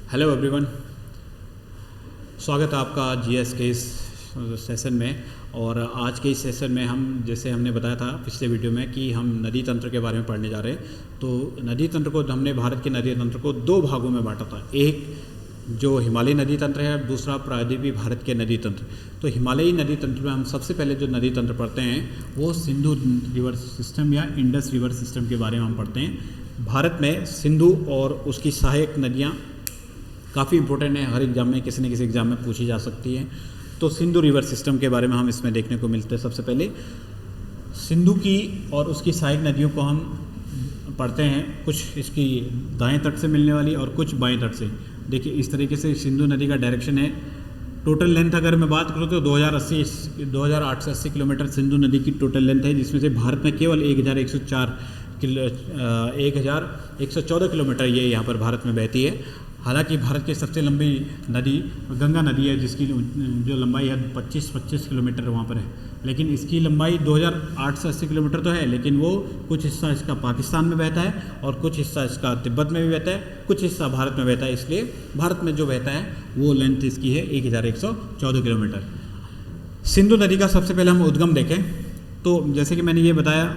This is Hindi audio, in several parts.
हेलो एवरीवन, स्वागत है आपका जीएस के इस सेशन में। और आज के इस सेशन में हम जैसे हमने बताया था पिछले वीडियो में कि हम नदी तंत्र के बारे में पढ़ने जा रहे हैं। तो नदी तंत्र को हमने भारत के नदी तंत्र को दो भागों में बांटा था। एक जो हिमालयी नदी तंत्र है, दूसरा प्रायद्वीपीय भारत के नदी तंत्र। तो हिमालयी नदी तंत्र में हम सबसे पहले जो नदी तंत्र पढ़ते हैं वो सिंधु रिवर सिस्टम या इंडस रिवर सिस्टम के बारे में हम पढ़ते हैं। भारत में सिंधु और उसकी सहायक नदियाँ काफ़ी इंपॉर्टेंट है, हर एग्जाम में किसी न किसी एग्जाम में पूछी जा सकती है। तो सिंधु रिवर सिस्टम के बारे में हम इसमें देखने को मिलते हैं। सबसे पहले सिंधु की और उसकी सहायक नदियों को हम पढ़ते हैं, कुछ इसकी दाएं तट से मिलने वाली और कुछ बाएं तट से। देखिए इस तरीके से सिंधु नदी का डायरेक्शन है। टोटल लेंथ अगर मैं बात करूँ तो 2880 किलोमीटर सिंधु नदी की टोटल लेंथ है, जिसमें से भारत में केवल 1114 किलोमीटर ये यहाँ पर भारत में बहती है। हालांकि भारत की सबसे लंबी नदी गंगा नदी है, जिसकी जो लंबाई है 25 किलोमीटर वहाँ पर है, लेकिन इसकी लंबाई 2880 किलोमीटर तो है, लेकिन वो कुछ हिस्सा इसका पाकिस्तान में बहता है और कुछ हिस्सा इसका तिब्बत में भी बहता है, कुछ हिस्सा भारत में बहता है। इसलिए भारत में जो बहता है वो लेंथ इसकी है 1114 किलोमीटर। सिंधु नदी का सबसे पहले हम उद्गम देखें तो जैसे कि मैंने ये बताया,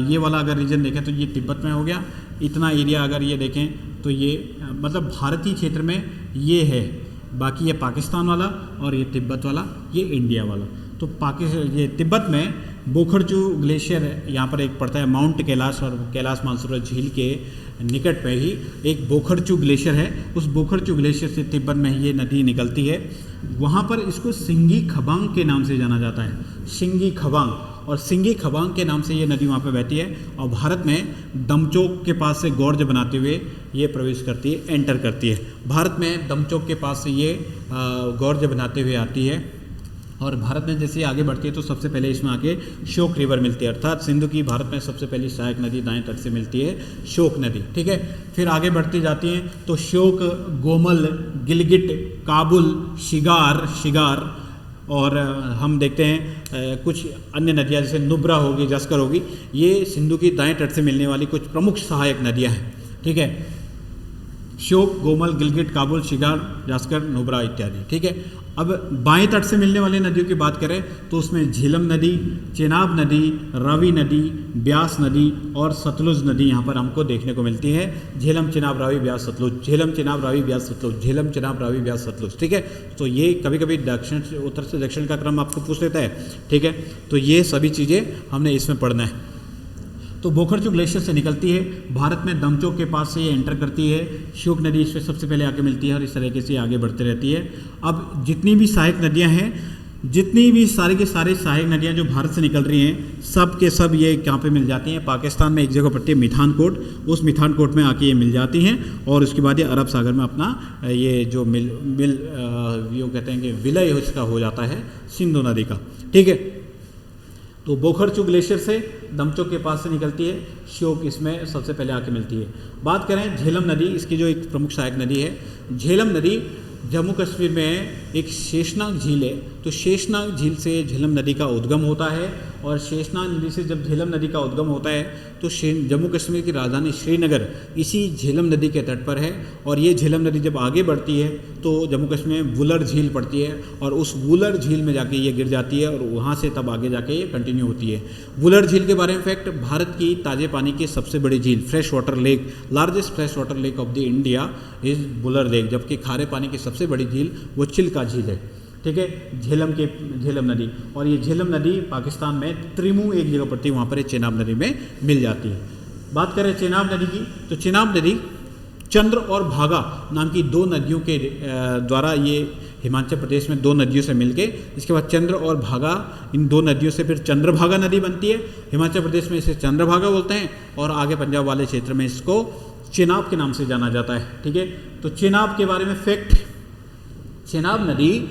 ये वाला अगर रीजन देखें तो ये तिब्बत में हो गया। इतना एरिया अगर ये देखें तो ये मतलब भारतीय क्षेत्र में ये है, बाकी ये पाकिस्तान वाला और ये तिब्बत वाला, ये इंडिया वाला। तो ये तिब्बत में बोखरचू ग्लेशियर यहाँ पर एक पड़ता है, माउंट कैलाश और कैलाश मानसरोवर झील के निकट पे ही एक बोखरचू ग्लेशियर है। उस बोखरचू ग्लेशियर से तिब्बत में ये नदी निकलती है। वहाँ पर इसको सिंगी खबांग के नाम से जाना जाता है, सिंगी खबांग, और सिंगी खबांग के नाम से ये नदी वहाँ पे बहती है। और भारत में दमचोक के पास से गौर्ज बनाते हुए ये प्रवेश करती है, एंटर करती है। भारत में दमचोक के पास से ये गौर्ज बनाते हुए आती है और भारत में जैसे आगे बढ़ती है तो सबसे पहले इसमें आके श्योक रिवर मिलती है, अर्थात सिंधु की भारत में सबसे पहली सहायक नदी दाएं तट से मिलती है, श्योक नदी। ठीक है, फिर आगे बढ़ती जाती हैं तो श्योक, गोमल, गिलगिट, काबुल, शिगार और हम देखते हैं कुछ अन्य नदियाँ जैसे नुब्रा होगी, जस्कर होगी, ये सिंधु की दाएं तट से मिलने वाली कुछ प्रमुख सहायक नदियाँ हैं। ठीक है, श्योक, गोमल, गिलगिट, काबुल, शिगार, जस्कर, नुब्रा इत्यादि। ठीक है, अब बाएं तट से मिलने वाली नदियों की बात करें तो उसमें झेलम नदी, चेनाब नदी, रावी नदी, ब्यास नदी और सतलुज नदी यहाँ पर हमको देखने को मिलती है। झेलम, चेनाब, रावी, ब्यास, सतलुज, झेलम, चेनाब, रावी, ब्यास, सतलुज, झेलम, चेनाब, रावी, ब्यास, सतलुज। ठीक है, तो ये कभी कभी दक्षिण से उत्तर से दक्षिण का क्रम आपको पूछ लेता है। ठीक है, तो ये सभी चीज़ें हमने इसमें पढ़ना है। तो बोखरचू ग्लेशियर से निकलती है, भारत में दमचोक के पास से ये एंटर करती है, श्योक नदी इससे सबसे पहले आके मिलती है और इस तरीके से आगे बढ़ती रहती है। अब जितनी भी सहायक नदियां हैं, जितनी भी सारे के सारे सहायक नदियां जो भारत से निकल रही हैं, सब के सब ये कहाँ पे मिल जाती हैं? पाकिस्तान में एक जगह पड़ती है मिठानकोट, उस मिठानकोट में आके ये मिल जाती हैं और उसके बाद ये अरब सागर में अपना ये जो यूँ कहते हैं कि विलय इसका हो जाता है सिंधु नदी का। ठीक है, तो बोखरचू ग्लेशियर से दमचोक के पास से निकलती है, श्योक इसमें सबसे पहले आके मिलती है। बात करें झेलम नदी, इसकी जो एक प्रमुख सहायक नदी है, झेलम नदी जम्मू कश्मीर में एक शेषनाग झील है। तो शेषनाग झील से झेलम नदी का उद्गम होता है और शेषनाग नदी से जब झेलम नदी का उद्गम होता है तो जम्मू कश्मीर की राजधानी श्रीनगर इसी झेलम नदी के तट पर है। और ये झेलम नदी जब आगे बढ़ती है तो जम्मू कश्मीर में वुलर झील पड़ती है और उस वुलर झील में जाके ये गिर जाती है और वहाँ से तब आगे जाके ये कंटिन्यू होती है। वुलर झील के बारे में फैक्ट, भारत की ताजे पानी की सबसे बड़ी झील, fresh water lake, largest fresh water lake of the India is Wular lake, जबकि खारे पानी की सबसे बड़ी झील वो चिल्का झील है। ठीक है, झेलम नदी, और ये झेलम नदी पाकिस्तान में त्रिमू एक जगह पड़ती है, वहाँ पर ये चेनाब नदी में मिल जाती है। बात करें चेनाब नदी की तो चेनाब नदी चंद्र और भागा नाम की दो नदियों के द्वारा ये हिमाचल प्रदेश में दो नदियों से मिलके, इसके बाद चंद्र और भागा, इन दो नदियों से फिर चंद्रभागा नदी बनती है। हिमाचल प्रदेश में इसे चंद्रभागा बोलते हैं और आगे पंजाब वाले क्षेत्र में इसको चेनाब के नाम से जाना जाता है। ठीक है, तो चेनाब के बारे में फैक्ट, चेनाब नदी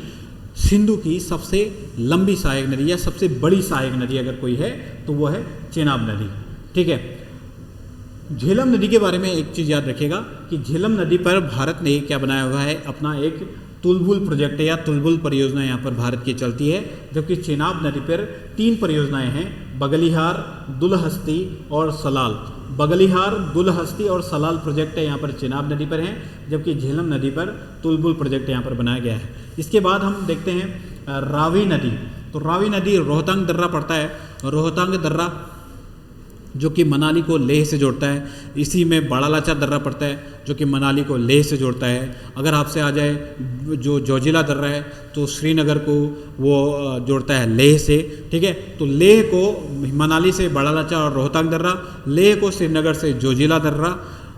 सिंधु की सबसे लंबी सहायक नदी या सबसे बड़ी सहायक नदी अगर कोई है तो वो है चेनाब नदी। ठीक है, झेलम नदी के बारे में एक चीज़ याद रखिएगा कि झेलम नदी पर भारत ने क्या बनाया हुआ है, अपना एक तुलबुल प्रोजेक्ट या तुलबुल परियोजना यहाँ पर भारत की चलती है, जबकि चेनाब नदी पर 3 परियोजनाएं हैं, बगलिहार, दुलहस्ती और सलाल। बगलिहार, दुलहस्ती और सलाल प्रोजेक्ट यहाँ पर चेनाब नदी पर हैं, जबकि झेलम नदी पर तुलबुल प्रोजेक्ट यहाँ पर बनाया गया है। इसके बाद हम देखते हैं रावी नदी। तो रावी नदी रोहतांग दर्रा पड़ता है, रोहतांग दर्रा जो कि मनाली को लेह से जोड़ता है। इसी में बड़ा लाचा दर्रा पड़ता है जो कि मनाली को लेह से जोड़ता है। अगर आपसे आ जाए जो जोजिला दर्रा है तो श्रीनगर को वो जोड़ता है लेह से, ठीक है। तो लेह को मनाली से बड़ा लाचा और रोहतांग दर्रा, लेह को श्रीनगर से जोजिला दर्रा,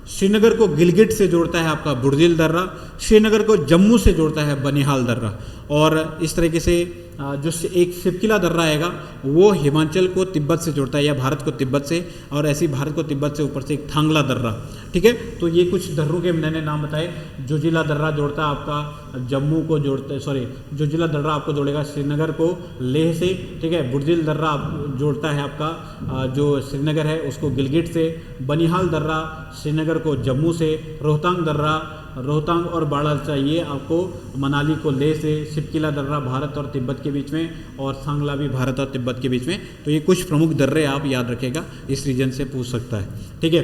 श्रीनगर को गिलगिट से जोड़ता है आपका बुर्जिल दर्रा, श्रीनगर को जम्मू से जोड़ता है बनिहाल दर्रा। और इस तरीके से जो एक सिपकिला दर्रा आएगा वो हिमाचल को तिब्बत से जोड़ता है या भारत को तिब्बत से, और ऐसी भारत को तिब्बत से ऊपर से एक थांगला दर्रा, ठीक है। तो ये कुछ दर्रों के मैंने नाम बताए। जोजिला दर्रा जोड़ता है आपका जम्मू को जोड़ता है, सॉरी जोजिला दर्रा आपको जोड़ेगा श्रीनगर को लेह से, ठीक है। बुर्जिल दर्रा जोड़ता है आपका जो श्रीनगर है उसको गिलगिट से, बनिहाल दर्रा श्रीनगर को जम्मू से, रोहतांग दर्रा, रोहतांग और बाड़ालचा ये आपको मनाली को लेह से, सिपकिला दर्रा भारत और तिब्बत के बीच में, और सांगला भी भारत और तिब्बत के बीच में। तो ये कुछ प्रमुख दर्रे आप याद रखेगा, इस रीजन से पूछ सकता है, ठीक है।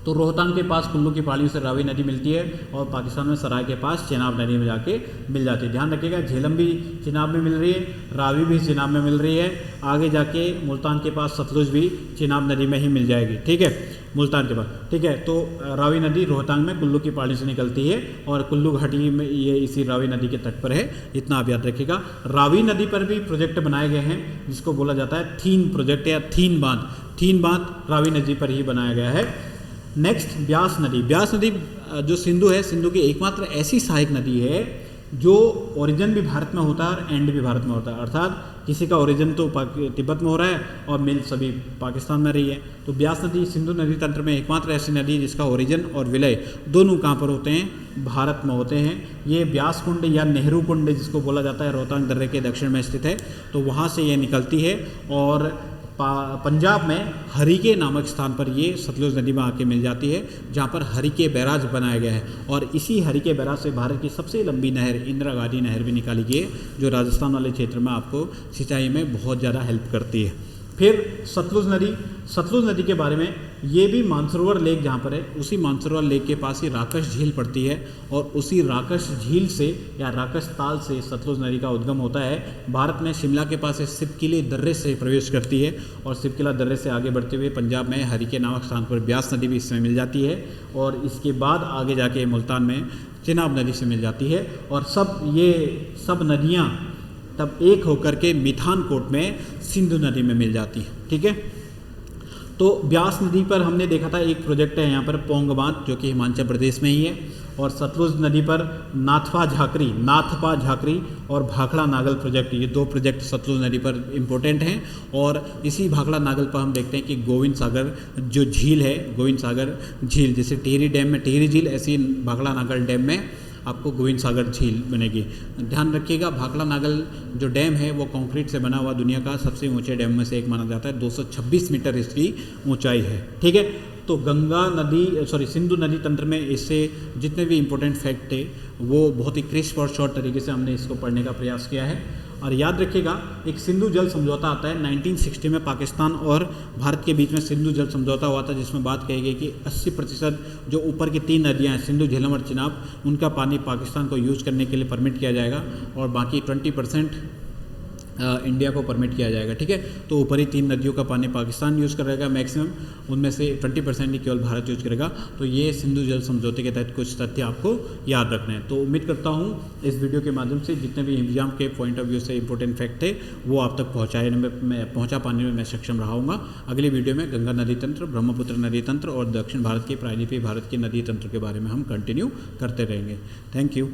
तो रोहतांग के पास कुल्लू की पहाड़ियों से रावी नदी मिलती है, और पाकिस्तान में सराय के पास चेनाब नदी में जाके मिल जाती है। ध्यान रखिएगा झेलम भी चेनाब में मिल रही है, रावी भी चेनाब में मिल रही है, आगे जाके मुल्तान के पास सतलुज भी चेनाब नदी में ही मिल जाएगी, ठीक है, मुल्तान के पास, ठीक है। तो रावी नदी रोहतांग में कुल्लू की पहाड़ी से निकलती है और कुल्लू घाटी में ये इसी रावी नदी के तट पर है, इतना आप याद रखिएगा। रावी नदी पर भी प्रोजेक्ट बनाए गए हैं जिसको बोला जाता है थीन प्रोजेक्ट या थीन बांध। थीन बांध रावी नदी पर ही बनाया गया है। नेक्स्ट ब्यास नदी। ब्यास नदी जो सिंधु है, सिंधु की एकमात्र ऐसी सहायक नदी है जो ओरिजिन भी भारत में होता है और एंड भी भारत में होता है, अर्थात किसी का ओरिजिन तो तिब्बत में हो रहा है और मिल सभी पाकिस्तान में रही है। तो ब्यास नदी सिंधु नदी तंत्र में एकमात्र ऐसी नदी है जिसका ओरिजिन और विलय दोनों कहाँ पर होते हैं, भारत में होते हैं। ये ब्यास कुंड या नेहरू कुंड जिसको बोला जाता है रोहतांग दर्रे के दक्षिण में स्थित है, तो वहाँ से ये निकलती है और पंजाब में हरिके नामक स्थान पर ये सतलुज नदी में आके मिल जाती है, जहाँ पर हरिके बैराज बनाया गया है। और इसी हरिके बैराज से भारत की सबसे लंबी नहर इंदिरा गांधी नहर भी निकाली गई है, जो राजस्थान वाले क्षेत्र में आपको सिंचाई में बहुत ज़्यादा हेल्प करती है। फिर सतलुज नदी। सतलुज नदी के बारे में, ये भी मानसरोवर लेक जहाँ पर है, उसी मानसरोवर लेक के पास ही राकश झील पड़ती है, और उसी राकश झील से या राकश ताल से सतलुज नदी का उद्गम होता है। भारत में शिमला के पास सिपकिले दर्रे से प्रवेश करती है, और सिपकिला दर्रे से आगे बढ़ते हुए पंजाब में हरिके नामक स्थान पर ब्यास नदी भी इसमें मिल जाती है, और इसके बाद आगे जाके मुल्तान में चेनाब नदी से मिल जाती है। और ये सब नदियाँ तब एक होकर के मिठानकोट में सिंधु नदी में मिल जाती है, ठीक है। तो ब्यास नदी पर हमने देखा था एक प्रोजेक्ट है यहाँ पर पोंग बांध, जो कि हिमाचल प्रदेश में ही है। और सतलुज नदी पर नाथपा झाकरी और भाखड़ा नागल प्रोजेक्ट, ये 2 प्रोजेक्ट सतलुज नदी पर इम्पोर्टेंट हैं। और इसी भाखड़ा नागल पर हम देखते हैं कि गोविंद सागर जो झील है, गोविंद सागर झील, जैसे टिहरी डैम में टिहरी झील, ऐसी भाखड़ा नागल डैम में आपको गोविंद सागर झील बनेगी। ध्यान रखिएगा भाखड़ा नागल जो डैम है वो कंक्रीट से बना हुआ दुनिया का सबसे ऊंचे डैम में से एक माना जाता है, 226 मीटर इसकी ऊंचाई है, ठीक है। तो सिंधु नदी तंत्र में इससे जितने भी इम्पोर्टेंट फैक्ट थे वो बहुत ही क्रिस्प और शॉर्ट तरीके से हमने इसको पढ़ने का प्रयास किया है। और याद रखिएगा एक सिंधु जल समझौता आता है 1960 में, पाकिस्तान और भारत के बीच में सिंधु जल समझौता हुआ था, जिसमें बात कही गई कि 80% जो ऊपर की 3 नदियां हैं सिंधु, झेलम और चिनाब, उनका पानी पाकिस्तान को यूज़ करने के लिए परमिट किया जाएगा, और बाकी 20% इंडिया को परमिट किया जाएगा, ठीक है। तो ऊपरी 3 नदियों का पानी पाकिस्तान यूज़ करेगा मैक्सिमम, उनमें से 20% ही केवल भारत यूज़ करेगा। तो ये सिंधु जल समझौते के तहत कुछ तथ्य आपको याद रखने हैं। तो उम्मीद करता हूँ इस वीडियो के माध्यम से जितने भी एग्जाम के पॉइंट ऑफ व्यू से इंपॉर्टेंट फैक्ट थे वो आप तक पहुँचा पाने में मैं सक्षम रहा हूँगा। अगली वीडियो में गंगा नदी तंत्र, ब्रह्मपुत्र नदी तंत्र और दक्षिण भारत की प्रायद्वीपीय भारत के नदी तंत्र के बारे में हम कंटिन्यू करते रहेंगे। Thank you.